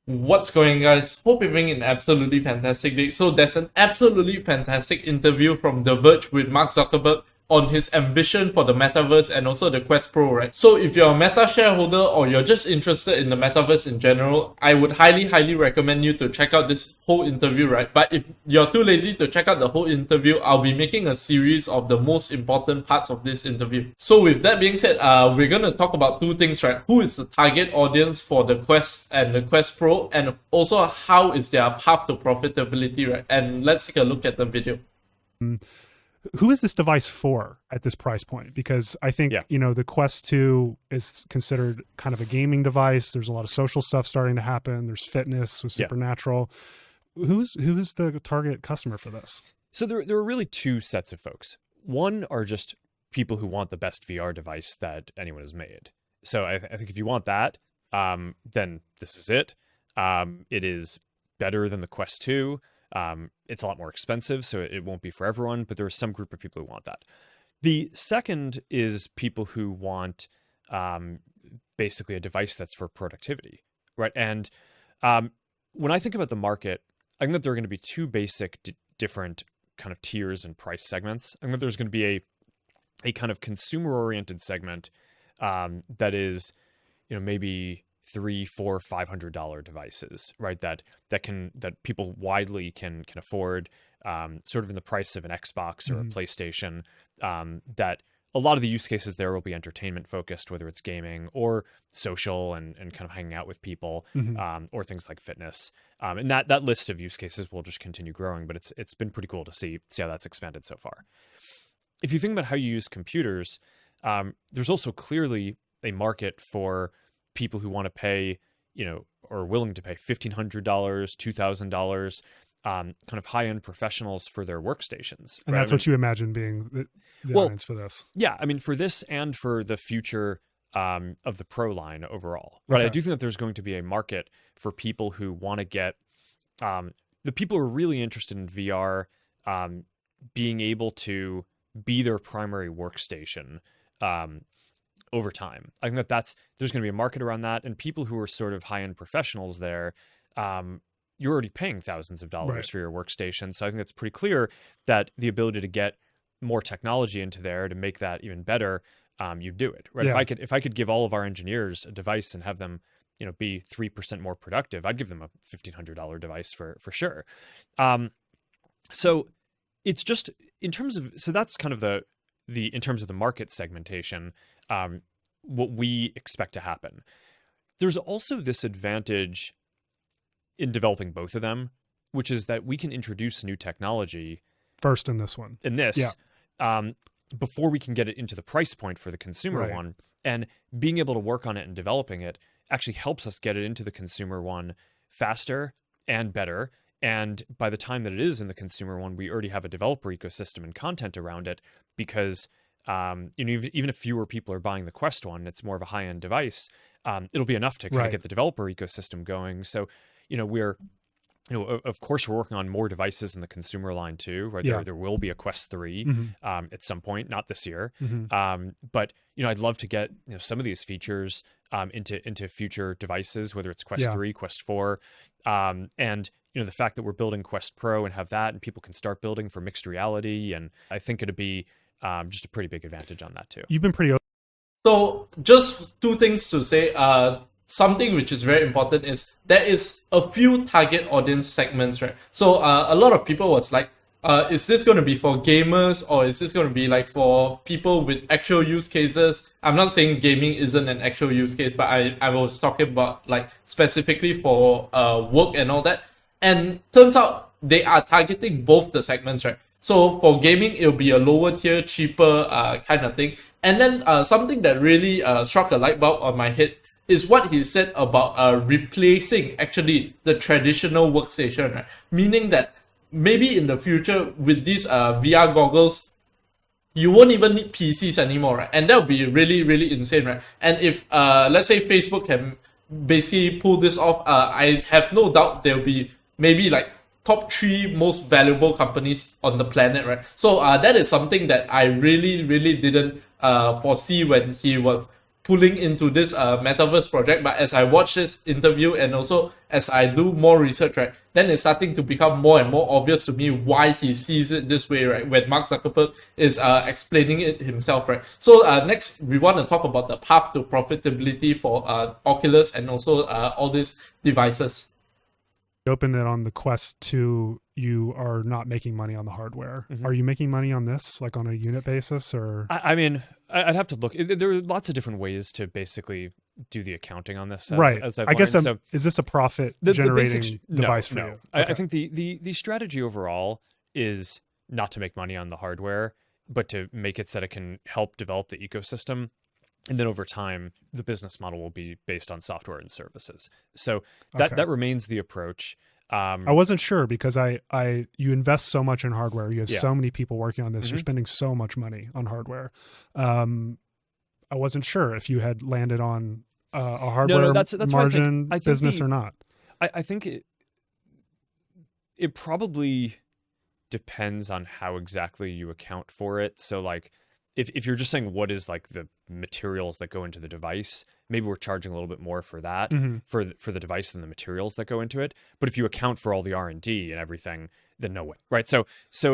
What's going, guys? Hope you're having an absolutely fantastic day. So there's an absolutely fantastic interview from The Verge with Mark Zuckerberg on his ambition for the Metaverse and also the Quest Pro, right? So if you're a Meta shareholder or you're just interested in the Metaverse in general, I would highly recommend you to check out this whole interview, right? But if you're too lazy to check out the whole interview, I'll be making a series of the most important parts of this interview. So with that being said, we're going to talk about two things, right? Who is the target audience for the Quest and the Quest Pro, and also how is their path to profitability, right? And let's take a look at the video. Who is this device for at this price point? Because I think, the Quest 2 is considered kind of a gaming device. There's a lot of social stuff starting to happen. There's fitness with Supernatural. Who's the target customer for this? So there are really two sets of folks. One are just people who want the best VR device that anyone has made. So I think if you want that, then this is it. It is better than the Quest 2. It's a lot more expensive, so it won't be for everyone, but there's some group of people who want that. The second is people who want basically a device that's for productivity, right? And when I think about the market, I think that there are going to be two basic different kind of tiers and price segments. I think that there's going to be a kind of consumer-oriented segment that is, maybe $300, $400, $500 devices, right? That people widely can afford, sort of in the price of an Xbox or a PlayStation. That a lot of the use cases there will be entertainment focused, whether it's gaming or social and kind of hanging out with people, or things like fitness. And that list of use cases will just continue growing. But it's been pretty cool to see how that's expanded so far. If you think about how you use computers, there's also clearly a market for people who want to pay, or are willing to pay $1,500, $2,000, kind of high-end professionals for their workstations. And that's what you imagine being the audience for this. Yeah, I mean, for this and for the future of the Pro line overall, right? Okay. I do think that there's going to be a market for people who want to get, the people who are really interested in VR, being able to be their primary workstation, over time. I think there's going to be a market around that, and people who are sort of high-end professionals there, you're already paying thousands of dollars for your workstation. So I think it's pretty clear that the ability to get more technology into there to make that even better, you do it, right? Yeah. If I could give all of our engineers a device and have them, be 3% more productive, I'd give them a $1,500 device for sure. So it's just in terms of, so that's kind of in terms of the market segmentation, what we expect to happen. There's also this advantage in developing both of them, which is that we can introduce new technology first in this one. Before we can get it into the price point for the consumer one. And being able to work on it and developing it actually helps us get it into the consumer one faster and better. And by the time that it is in the consumer one, we already have a developer ecosystem and content around it, because even if fewer people are buying the Quest one, it's more of a high-end device. It'll be enough to kind of get the developer ecosystem going. So, of course, we're working on more devices in the consumer line too, right? Yeah. There will be a Quest 3 at some point, not this year. But, I'd love to get, some of these features into future devices, whether it's Quest 3, Quest 4. And, the fact that we're building Quest Pro and have that, and people can start building for mixed reality. And I think it'd be just a pretty big advantage on that too. You've been pretty. So just two things to say. Something which is very important is there is a few target audience segments, right? So a lot of people was like, is this going to be for gamers, or is this going to be like for people with actual use cases? I'm not saying gaming isn't an actual use case, but I was talking about like specifically for work and all that. And turns out they are targeting both the segments, right? So for gaming, it'll be a lower tier, cheaper kind of thing. And then something that really struck a light bulb on my head is what he said about replacing actually the traditional workstation, right? Meaning that maybe in the future with these VR goggles, you won't even need PCs anymore, right? And that would be really insane, right? And if let's say Facebook can basically pull this off, I have no doubt there'll be maybe like top 3 most valuable companies on the planet, right? So that is something that I really didn't foresee when he was pulling into this metaverse project. But as I watch this interview and also as I do more research, right, then it's starting to become more and more obvious to me why he sees it this way, right, when Mark Zuckerberg is explaining it himself, right. So next we want to talk about the path to profitability for Oculus and also all these devices. Open it on the Quest 2, you are not making money on the hardware. Are you making money on this, like on a unit basis, or? I mean, I'd have to look. There are lots of different ways to basically do the accounting on this. Right. As I've I guess learned. is this a profit The generating basic device for no. you? I Okay. think the strategy overall is not to make money on the hardware, but to make it so that it can help develop the ecosystem. And then over time, the business model will be based on software and services. So that remains the approach. I wasn't sure because you invest so much in hardware. You have Yeah. so many people working on this. You're spending so much money on hardware. I wasn't sure if you had landed on a hardware that's margin I think business or not. I think it probably depends on how exactly you account for it. So like if you're just saying what is like the materials that go into the device, maybe we're charging a little bit more for that for the device than the materials that go into it. But if you account for all the R&D and everything, then no way, right? So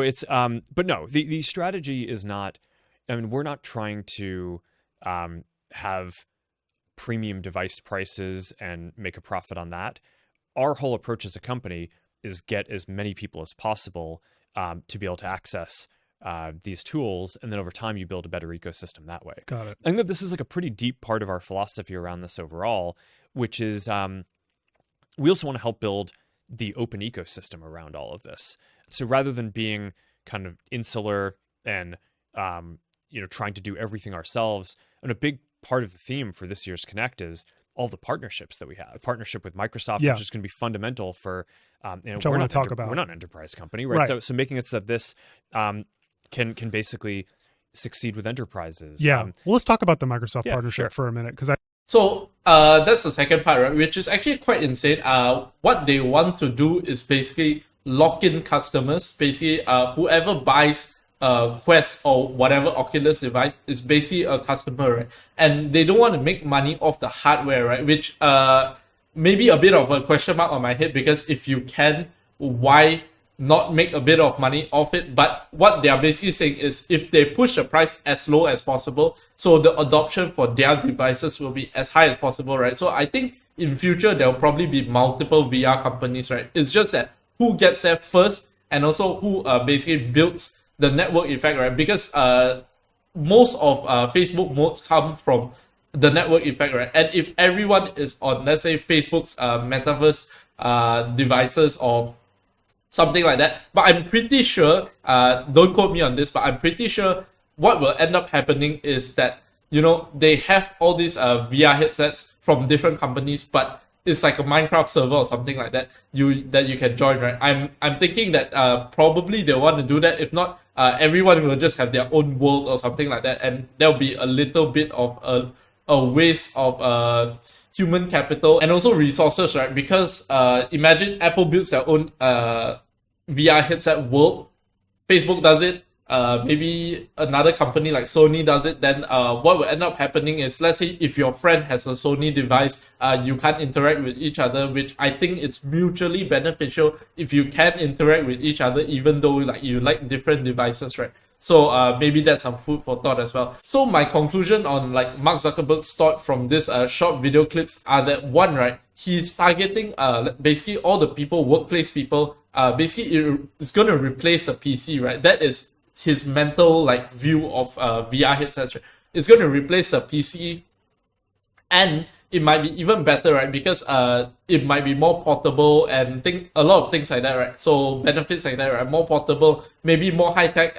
it's but no, the strategy is not. I mean, we're not trying to have premium device prices and make a profit on that. Our whole approach as a company is get as many people as possible to be able to access these tools, and then over time you build a better ecosystem that way. Got it. I think that this is like a pretty deep part of our philosophy around this overall, which is we also want to help build the open ecosystem around all of this. So rather than being kind of insular and trying to do everything ourselves, and a big part of the theme for this year's Connect is all the partnerships that we have. A partnership with Microsoft, which is going to be fundamental for which I want to talk about. We're not an enterprise company, right? So making it so that this can basically succeed with enterprises. Yeah. Well, let's talk about the Microsoft partnership for a minute, because So that's the second part, right? Which is actually quite insane. What they want to do is basically lock in customers. Basically, whoever buys Quest or whatever Oculus device is basically a customer, right? And they don't want to make money off the hardware, right? Which maybe a bit of a question mark on my head, because if you can, why not make a bit of money off it? But what they are basically saying is if they push the price as low as possible, so the adoption for their devices will be as high as possible, right? So I think in future there will probably be multiple VR companies, right? It's just that who gets there first, and also who basically builds the network effect, right? Because most of Facebook modes come from the network effect, right? And if everyone is on, let's say, Facebook's Metaverse devices or something like that, but I'm pretty sure, don't quote me on this, but I'm pretty sure what will end up happening is that, they have all these VR headsets from different companies, but it's like a Minecraft server or something like that you can join, right? I'm thinking that probably they want to do that. If not, everyone will just have their own world or something like that, and there'll be a little bit of a waste of human capital and also resources, right? Because imagine Apple builds their own VR headset world, Facebook does it, maybe another company like Sony does it, then what will end up happening is, let's say if your friend has a Sony device, you can't interact with each other, which I think it's mutually beneficial if you can interact with each other, even though you like different devices, right? So maybe that's some food for thought as well. So my conclusion on Mark Zuckerberg's thought from this short video clips are that, one, right, he's targeting basically all the people, workplace people. Basically it's going to replace a PC, right? That is his mental view of VR headsets, right? It's going to replace a PC, and it might be even better, right? Because it might be more portable and a lot of things like that, right? So benefits like that, right? More portable, maybe more high tech,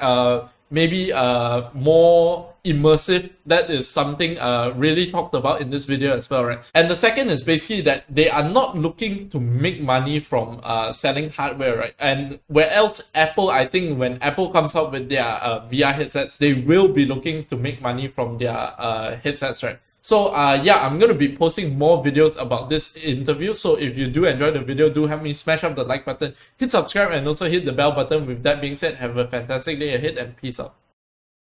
maybe more immersive. That is something really talked about in this video as well, right? And the second is basically that they are not looking to make money from selling hardware, right? And where else Apple, I think when Apple comes out with their VR headsets, they will be looking to make money from their headsets, right? So I'm going to be posting more videos about this interview. So if you do enjoy the video, do help me smash up the like button, hit subscribe, and also hit the bell button. With that being said, have a fantastic day ahead and peace out.